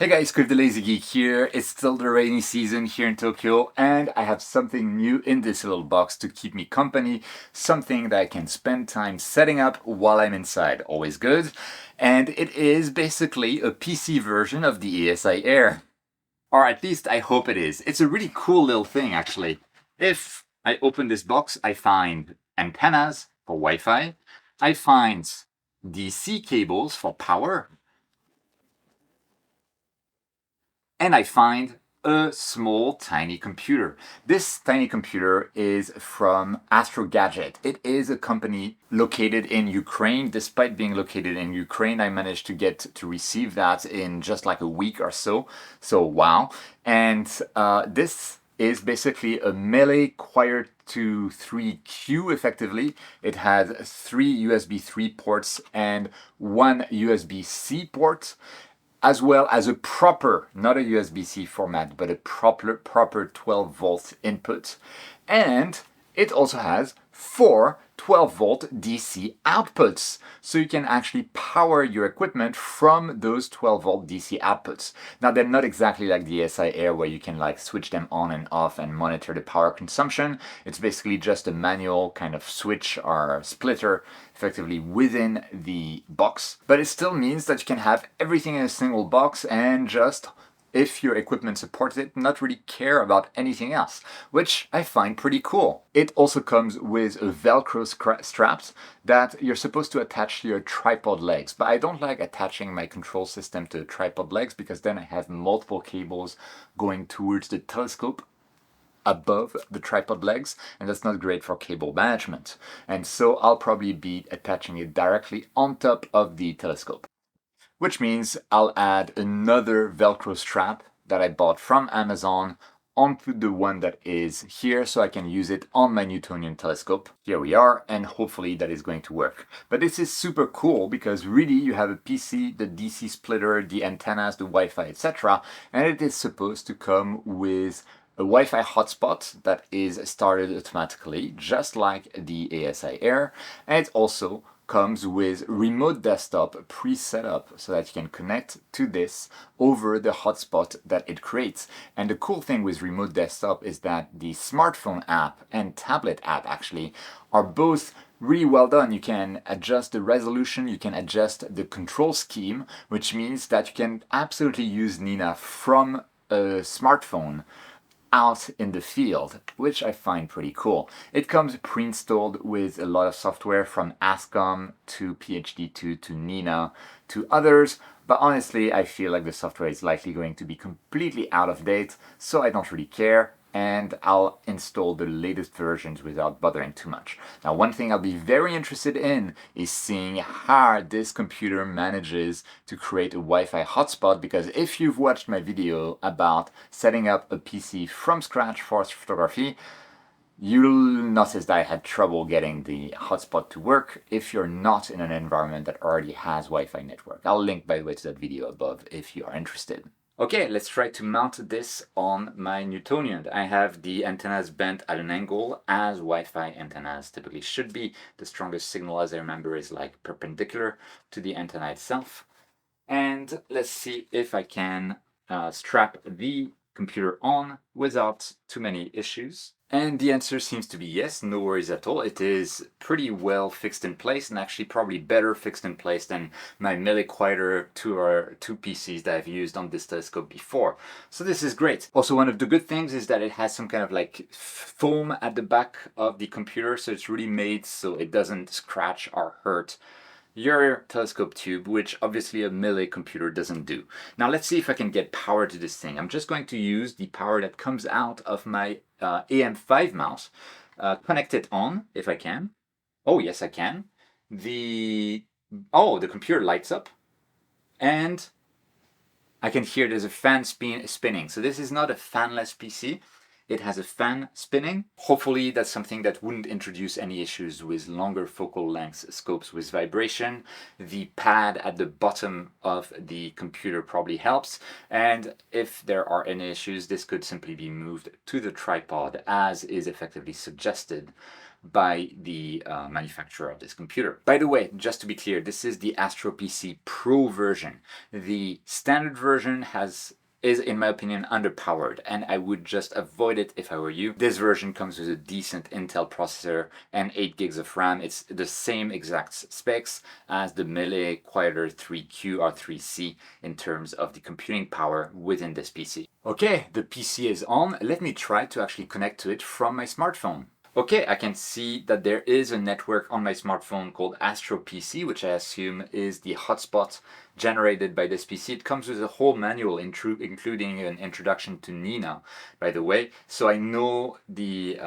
Hey guys, Chris the Lazy Geek here. It's still the rainy season here in Tokyo, and I have something new in this little box to keep me company, something that I can spend time setting up while I'm inside. Always good. And it is basically a PC version of the ASIAIR. Or at least I hope it is. It's a really cool little thing actually. If I open this box, I find antennas for Wi-Fi. I find DC cables for power. And I find a small tiny computer. This tiny computer is from Astro Gadget. It is a company located in Ukraine. Despite being located in Ukraine, I managed to get to receive that in just like a week or so. So wow. And this is basically a Melee Quire to 3Q effectively. It has 3 USB 3 ports and 1 USB-C port, as well as a proper, not a USB-C format, but a proper 12 volt input. And it also has 4 12-volt DC outputs. So you can actually power your equipment from those 12-volt DC outputs. Now, they're not exactly like the ASIAIR where you can like switch them on and off and monitor the power consumption. It's basically just a manual kind of switch or splitter effectively within the box. But it still means that you can have everything in a single box and just, if your equipment supports it, not really care about anything else, which I find pretty cool. It also comes with a Velcro straps that you're supposed to attach to your tripod legs, but I don't like attaching my control system to the tripod legs because then I have multiple cables going towards the telescope above the tripod legs, and that's not great for cable management. And so I'll probably be attaching it directly on top of the telescope, which means I'll add another Velcro strap that I bought from Amazon onto the one that is here so I can use it on my Newtonian telescope. Here we are, and hopefully that is going to work. But this is super cool because really you have a PC, the DC splitter, the antennas, the Wi-Fi, etc. And it is supposed to come with a Wi-Fi hotspot that is started automatically, just like the ASIAIR, and it also comes with remote desktop pre-set up so that you can connect to this over the hotspot that it creates. And the cool thing with remote desktop is that the smartphone app and tablet app actually are both really well done. You can adjust the resolution, you can adjust the control scheme, which means that you can absolutely use N.I.N.A from a smartphone out in the field, which I find pretty cool. It comes pre-installed with a lot of software from ASCOM to PhD2 to N.I.N.A to others, but honestly I feel like the software is likely going to be completely out of date, so I don't really care, and I'll install the latest versions without bothering too much. Now, one thing I'll be very interested in is seeing how this computer manages to create a Wi-Fi hotspot, because if you've watched my video about setting up a PC from scratch for photography, you'll notice that I had trouble getting the hotspot to work if you're not in an environment that already has Wi-Fi network. I'll link, by the way, to that video above if you are interested. Okay, let's try to mount this on my Newtonian. I have the antennas bent at an angle as Wi-Fi antennas typically should be. The strongest signal, as I remember, is like perpendicular to the antenna itself. And let's see if I can strap the computer on without too many issues. And the answer seems to be yes, no worries at all. It is pretty well fixed in place, and actually probably better fixed in place than my Melee Quire 2 PCs that I've used on this telescope before. So this is great. Also, one of the good things is that it has some kind of like foam at the back of the computer, so it's really made so it doesn't scratch or hurt your telescope tube, which obviously a Melee computer doesn't do. Now let's see if I can get power to this thing. I'm just going to use the power that comes out of my AM5 mouse. Connect it on if I can. Oh yes, I can. The computer lights up, and I can hear there's a fan spinning. So this is not a fanless PC. It has a fan spinning. Hopefully that's something that wouldn't introduce any issues with longer focal length scopes with vibration. The pad at the bottom of the computer probably helps. And if there are any issues, this could simply be moved to the tripod as is effectively suggested by the manufacturer of this computer. By the way, just to be clear, this is the AstroPC Pro version. The standard version is, in my opinion, underpowered, and I would just avoid it if I were you. This version comes with a decent Intel processor and 8 gigs of RAM. It's the same exact specs as the Melee Quieter 3Q or 3C in terms of the computing power within this PC. Okay, the PC is on. Let me try to actually connect to it from my smartphone. Okay, I can see that there is a network on my smartphone called AstroPC, which I assume is the hotspot generated by this PC. It comes with a whole manual, including an introduction to N.I.N.A, by the way. So I know the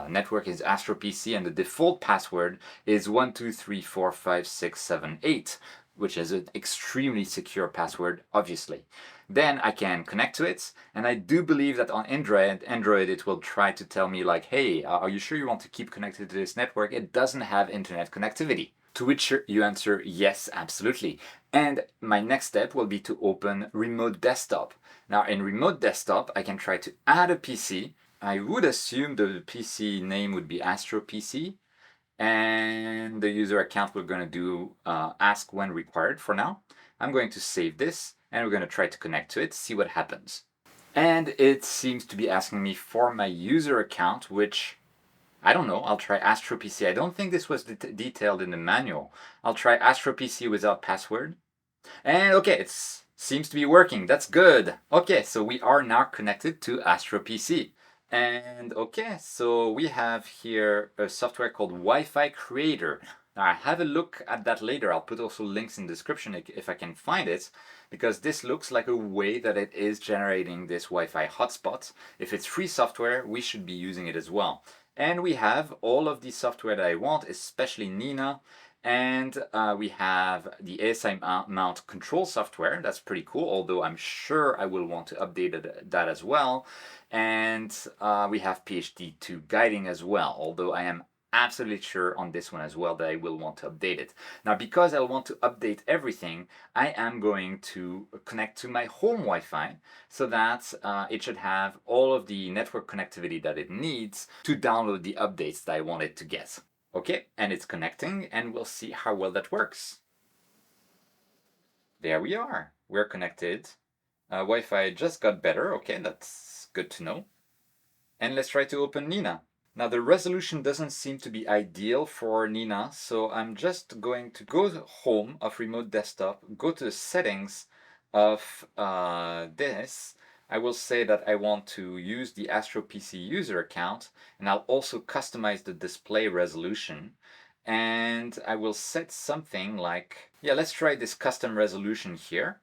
network is AstroPC, and the default password is 123456778, which is an extremely secure password, obviously. Then I can connect to it, and I do believe that on Android it will try to tell me like, hey, are you sure you want to keep connected to this network? It doesn't have internet connectivity. To which you answer, yes, absolutely. And my next step will be to open Remote Desktop. Now in Remote Desktop, I can try to add a PC. I would assume the PC name would be AstroPC. And the user account we're going to do ask when required for now. I'm going to save this, and we're going to try to connect to it, see what happens. And it seems to be asking me for my user account, which, I don't know, I'll try AstroPC. I don't think this was detailed in the manual. I'll try AstroPC without password. And okay, it seems to be working. That's good. Okay, so we are now connected to AstroPC. And okay, so we have here a software called Wi-Fi Creator. Now I have a look at that later. I'll put also links in the description if I can find it, because this looks like a way that it is generating this Wi-Fi hotspot. If it's free software, we should be using it as well. And we have all of the software that I want, especially N.I.N.A, and we have the ASIAIR-mount control software. That's pretty cool, although I'm sure I will want to update that as well. And we have PHD2 guiding as well, although I am absolutely sure on this one as well that I will want to update it. Now, because I want to update everything, I am going to connect to my home Wi-Fi so that it should have all of the network connectivity that it needs to download the updates that I want it to get. Okay, and it's connecting, and we'll see how well that works. There we are. We're connected. Wi-Fi just got better. Okay, that's good to know. And let's try to open N.I.N.A. Now the resolution doesn't seem to be ideal for N.I.N.A, so I'm just going to go to home of Remote Desktop, go to the settings of this. I will say that I want to use the AstroPC user account, and I'll also customize the display resolution. And I will set something like, yeah, let's try this custom resolution here,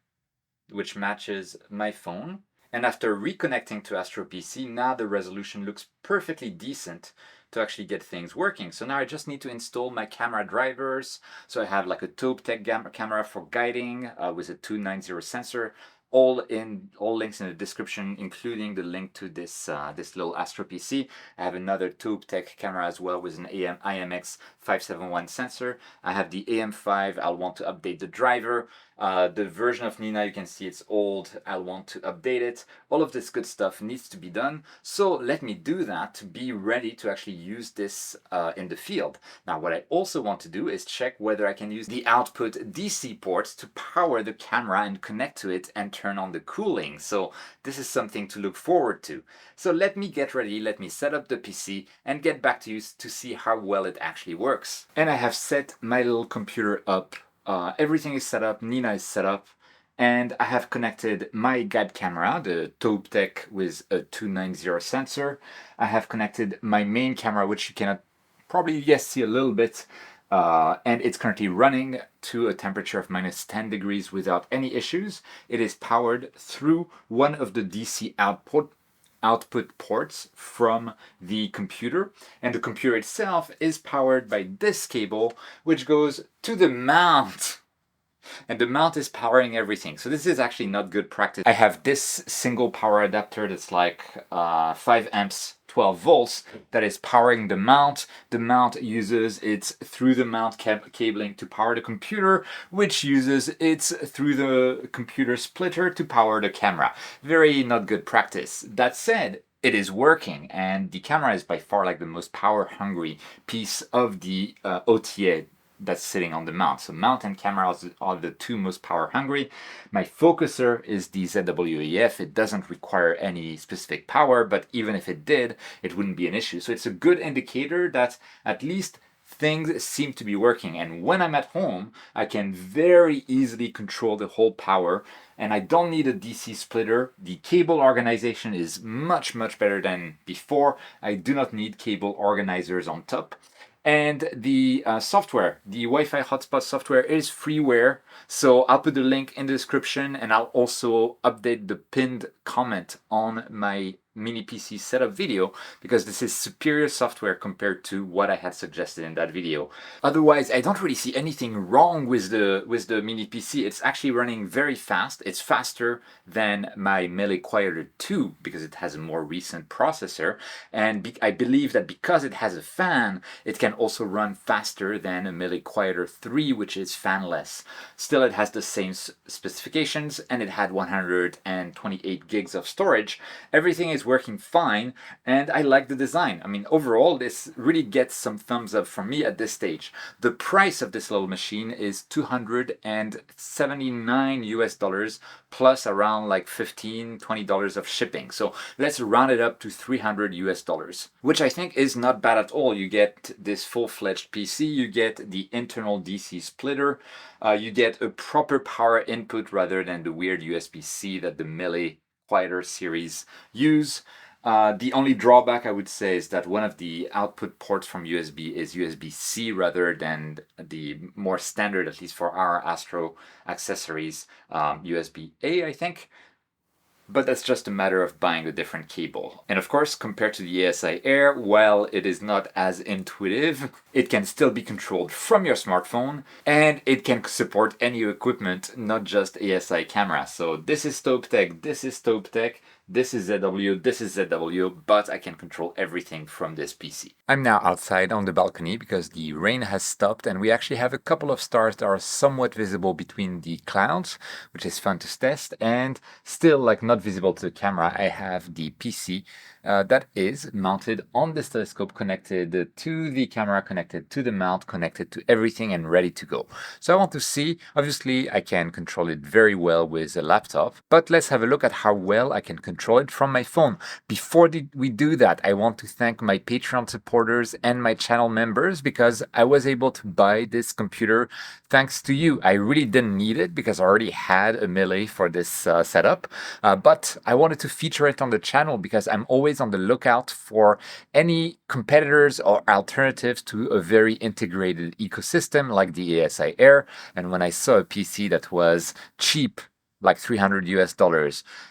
which matches my phone. And after reconnecting to AstroPC, now the resolution looks perfectly decent to actually get things working. So now I just need to install my camera drivers. So I have like a TopeTech camera for guiding with a 290 sensor. All links in the description, including the link to this little AstroPC. I have another TopeTech camera as well with an IMX571 sensor. I have the AM5. I'll want to update the driver. The version of N.I.N.A, you can see it's old. I'll want to update it. All of this good stuff needs to be done. So let me do that to be ready to actually use this in the field. Now what I also want to do is check whether I can use the output DC ports to power the camera and connect to it and turn on the cooling. So this is something to look forward to. So let me get ready, let me set up the PC and get back to you to see how well it actually works. And I have set my little computer up. Everything is set up, N.I.N.A is set up, and I have connected my guide camera, the TopeTech with a 290 sensor. I have connected my main camera, which you cannot probably, yes, see a little bit, and it's currently running to a temperature of -10 degrees without any issues. It is powered through one of the DC output ports from the computer, and the computer itself is powered by this cable, which goes to the mount. And the mount is powering everything. So this is actually not good practice. I have this single power adapter that's like 5 amps, 12 volts, that is powering the mount. The mount uses its through the mount cabling to power the computer, which uses its through the computer splitter to power the camera. Very not good practice. That said, it is working, and the camera is by far like the most power hungry piece of the OTA that's sitting on the mount. So mount and camera are the two most power hungry. My focuser is the ZWEF. It doesn't require any specific power, but even if it did, it wouldn't be an issue. So it's a good indicator that at least things seem to be working. And when I'm at home, I can very easily control the whole power, and I don't need a DC splitter. The cable organization is much, much better than before. I do not need cable organizers on top. And the software, the Wi-Fi hotspot software, is freeware. So I'll put the link in the description, and I'll also update the pinned comment on my mini PC setup video, because this is superior software compared to what I had suggested in that video. Otherwise, I don't really see anything wrong with the mini PC. It's actually running very fast. It's faster than my Melee Quieter 2 because it has a more recent processor, and I believe that because it has a fan, it can also run faster than a Melee Quieter 3, which is fanless. Still, it has the same specifications, and it had 128 gigs of storage. Everything is working fine, and I like the design. I mean, overall, this really gets some thumbs up from me at this stage. The price of this little machine is $279 US, plus around like $15-20 of shipping. So let's round it up to $300 US, which I think is not bad at all. You get this full-fledged PC, you get the internal DC splitter, you get a proper power input rather than the weird USB-C that the Melee Quieter series use. The only drawback I would say is that one of the output ports from USB is USB-C rather than the more standard, at least for our Astro accessories, USB-A, I think. But that's just a matter of buying a different cable. And of course, compared to the ASIAIR, while it is not as intuitive, it can still be controlled from your smartphone, and it can support any equipment, not just ASI camera. So this is StopeTech, this is StopeTech, this is ZW, this is ZW, but I can control everything from this PC. I'm now outside on the balcony because the rain has stopped, and we actually have a couple of stars that are somewhat visible between the clouds, which is fun to test, and still like not visible to the camera. I have the PC that is mounted on this telescope, connected to the camera, connected to the mount, connected to everything, and ready to go. So I want to see, obviously I can control it very well with a laptop, but let's have a look at how well I can control it from my phone. Before we do that, I want to thank my Patreon supporters and my channel members, because I was able to buy this computer thanks to you. I really didn't need it because I already had a Melee for this setup, but I wanted to feature it on the channel because I'm always on the lookout for any competitors or alternatives to a very integrated ecosystem like the ASIAIR. And when I saw a PC that was cheap, like $300 US,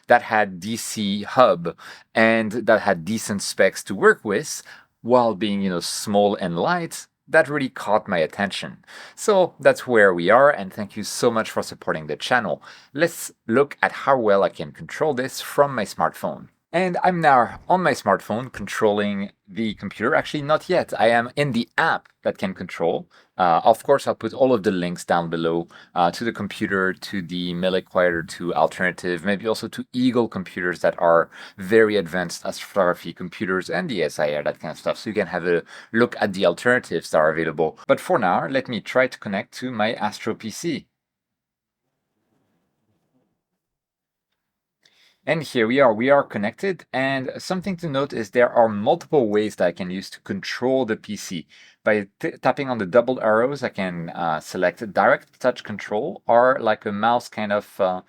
that had DC hub and that had decent specs to work with while being, small and light, that really caught my attention. So that's where we are, and thank you so much for supporting the channel. Let's look at how well I can control this from my smartphone. And I'm now on my smartphone controlling the computer. Actually, not yet. I am in the app that can control. Of course, I'll put all of the links down below to the computer, to the Melee Quieter 2 alternative, maybe also to Eagle computers that are very advanced astrophotography computers, and the ASIAIR, that kind of stuff. So you can have a look at the alternatives that are available. But for now, let me try to connect to my Astro PC. And here we are connected, and something to note is there are multiple ways that I can use to control the PC. By tapping on the double arrows, I can select direct touch control, or like a mouse kind of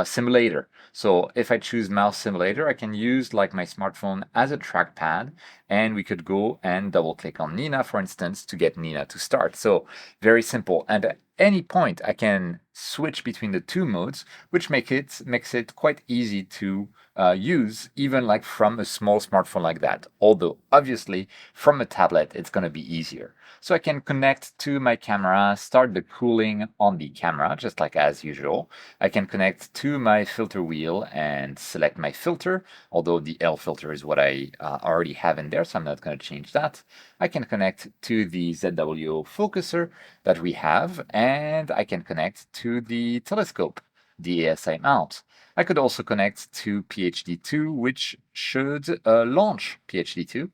simulator. So if I choose mouse simulator, I can use like my smartphone as a trackpad, and we could go and double click on N.I.N.A, for instance, to get N.I.N.A to start. So very simple. And at any point, I can switch between the two modes, which makes it quite easy to use, even like from a small smartphone like that. Although obviously from a tablet, it's going to be easier. So I can connect to my camera, start the cooling on the camera, just like as usual. I can connect to my filter wheel and select my filter, although the L filter is what I already have in there, so I'm not going to change that. I can connect to the ZW focuser that we have, and I can connect to the telescope the ASI mount. I could also connect to PhD2, which should launch PhD2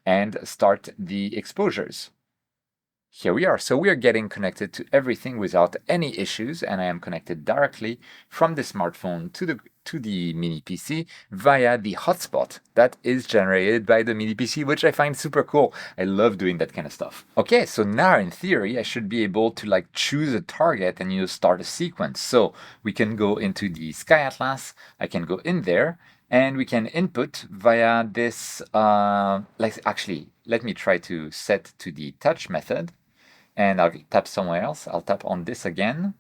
and start the exposures. Here we are. So we are getting connected to everything without any issues, and I am connected directly from the smartphone to the mini PC via the hotspot that is generated by the mini PC, which I find super cool. I love doing that kind of stuff. Okay, so now in theory, I should be able to like choose a target and start a sequence. So we can go into the Sky Atlas. I can go in there and we can input via this, let me try to set to the touch method. And I'll tap somewhere else. I'll tap on this again.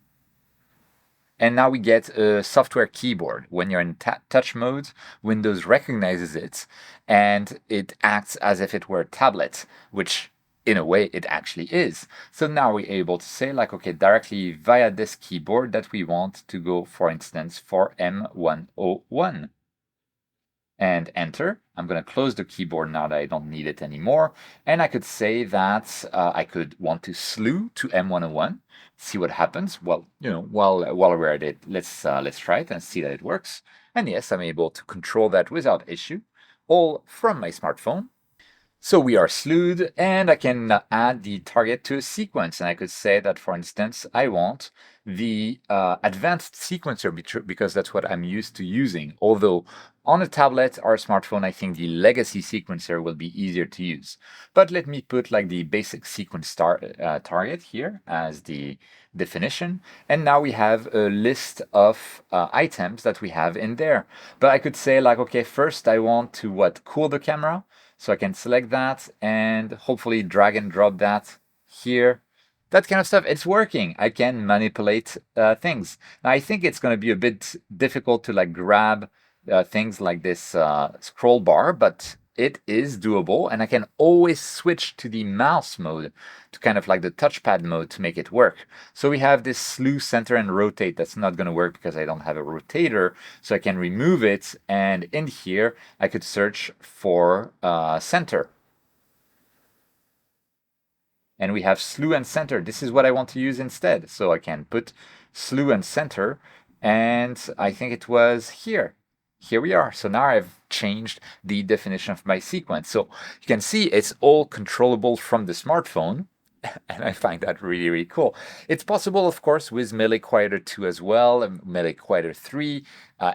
And now we get a software keyboard. When you're in touch mode, Windows recognizes it and it acts as if it were a tablet, which in a way it actually is. So now we're able to say like, okay, directly via this keyboard that we want to go, for instance, for M101. And enter. I'm going to close the keyboard now that I don't need it anymore. And I could say that I could want to slew to M101, see what happens. Well, while we're at it, let's try it and see that it works. And yes, I'm able to control that without issue, all from my smartphone. So we are slewed, and I can add the target to a sequence. And I could say that, for instance, I want the advanced sequencer because that's what I'm used to using. Although on a tablet or a smartphone, I think the legacy sequencer will be easier to use. But let me put like the basic sequence target here as the definition. And now we have a list of items that we have in there. But I could say like, okay, first I want to cool the camera. So I can select that and hopefully drag and drop that here. That kind of stuff, it's working. I can manipulate things. Now I think it's going to be a bit difficult to like grab things like this scroll bar, but it is doable, and I can always switch to the mouse mode, to kind of like the touchpad mode to make it work. So we have this slew, center, and rotate. That's not going to work because I don't have a rotator, so I can remove it, and in here I could search for center. And we have slew and center. This is what I want to use instead. So I can put slew and center, and I think it was here. Here we are. So now I've changed the definition of my sequence. So you can see it's all controllable from the smartphone. And I find that really, really cool. It's possible, of course, with Melee Quieter 2 as well, Melee Quieter 3.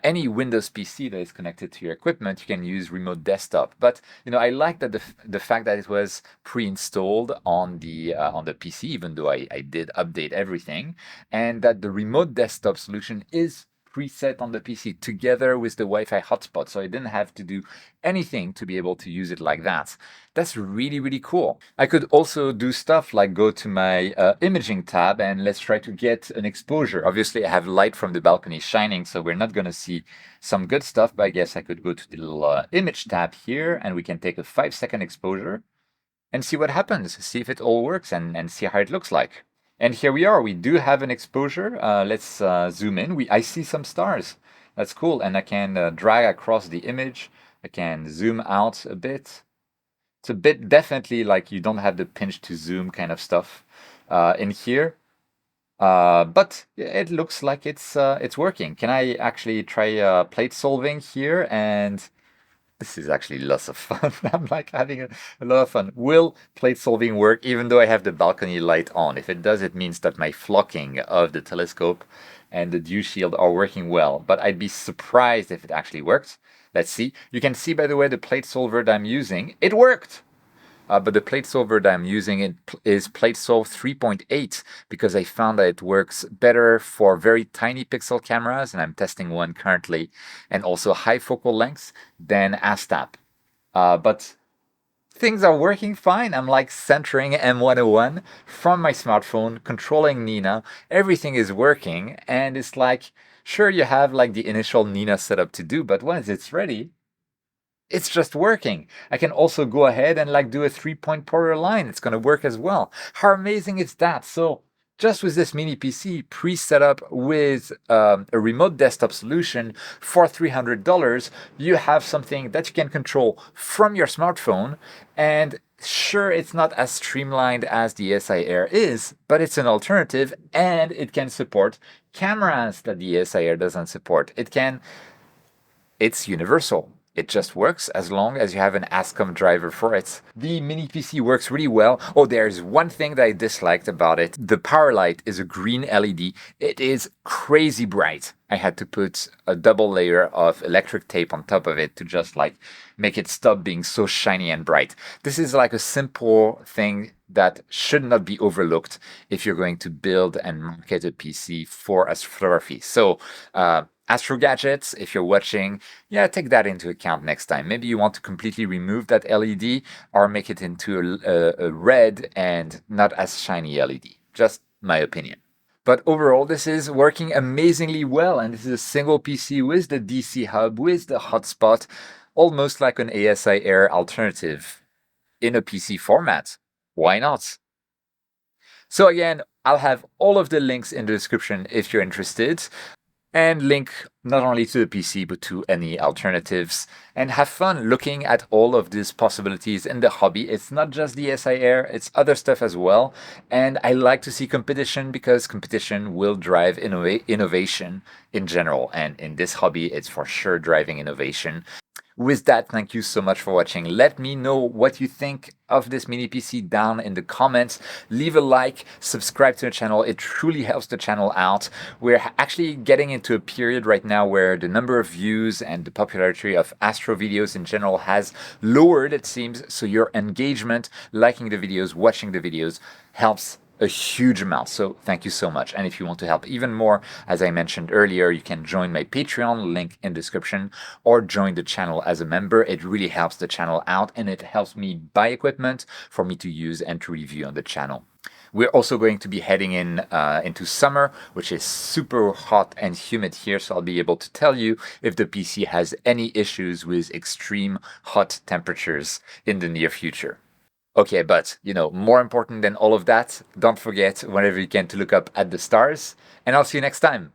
Any Windows PC that is connected to your equipment, you can use remote desktop. But I like that the fact that it was pre-installed on the PC, even though I did update everything, and that the remote desktop solution is preset on the PC together with the Wi-Fi hotspot, so I didn't have to do anything to be able to use it like that. That's really, really cool. I could also do stuff like go to my imaging tab and let's try to get an exposure. Obviously, I have light from the balcony shining, so we're not going to see some good stuff, but I guess I could go to the little image tab here and we can take a 5-second exposure and see what happens, see if it all works and see how it looks like. And here we are. We do have an exposure. Let's zoom in. I see some stars. That's cool. And I can drag across the image. I can zoom out a bit. It's a bit definitely like you don't have the pinch to zoom kind of stuff in here. But it looks like it's working. Can I actually try plate solving here? And this is actually lots of fun. I'm like having a lot of fun. Will plate solving work even though I have the balcony light on? If it does, it means that my flocking of the telescope and the dew shield are working well. But I'd be surprised if it actually works. Let's see. You can see, by the way, the plate solver that I'm using. It worked! But the plate solver that I'm using is PlateSolve 3.8 because I found that it works better for very tiny pixel cameras, and I'm testing one currently, and also high focal lengths than ASTAP. But things are working fine. I'm like centering M101 from my smartphone, controlling N.I.N.A. Everything is working, and it's like, sure, you have like the initial N.I.N.A setup to do, but once it's ready, it's just working. I can also go ahead and like do a 3-point Poirier line. It's going to work as well. How amazing is that? So just with this mini PC pre-set up with a remote desktop solution for $300, you have something that you can control from your smartphone. And sure, it's not as streamlined as the ASIAIR is, but it's an alternative and it can support cameras that the ASIAIR doesn't support. It's universal. It just works as long as you have an ASCOM driver for it. The mini PC works really well. Oh, there's one thing that I disliked about it. The power light is a green LED. It is crazy bright. I had to put a double layer of electric tape on top of it to just like make it stop being so shiny and bright. This is like a simple thing that should not be overlooked if you're going to build and market a PC for astrophotography. So, Astro Gadgets, if you're watching, yeah, take that into account next time. Maybe you want to completely remove that LED or make it into a red and not as shiny LED. Just my opinion. But overall, this is working amazingly well, and this is a single PC with the DC hub, with the hotspot, almost like an ASIAIR alternative in a PC format. Why not? So again, I'll have all of the links in the description if you're interested, and link not only to the PC but to any alternatives, and have fun looking at all of these possibilities in the hobby. It's not just the ASIAIR, it's other stuff as well, and I like to see competition because competition will drive innovation in general, and in this hobby it's for sure driving innovation. With that, thank you so much for watching. Let me know what you think of this mini PC down in the comments. Leave a like, subscribe to the channel. It truly helps the channel out. We're actually getting into a period right now where the number of views and the popularity of astro videos in general has lowered, it seems. So your engagement, liking the videos, watching the videos helps a huge amount. So thank you so much. And if you want to help even more, as I mentioned earlier, you can join my Patreon, link in description, or join the channel as a member. It really helps the channel out, and it helps me buy equipment for me to use and to review on the channel. We're also going to be heading into summer, which is super hot and humid here, so I'll be able to tell you if the PC has any issues with extreme hot temperatures in the near future. Okay, but, more important than all of that, don't forget, whenever you can, to look up at the stars, and I'll see you next time.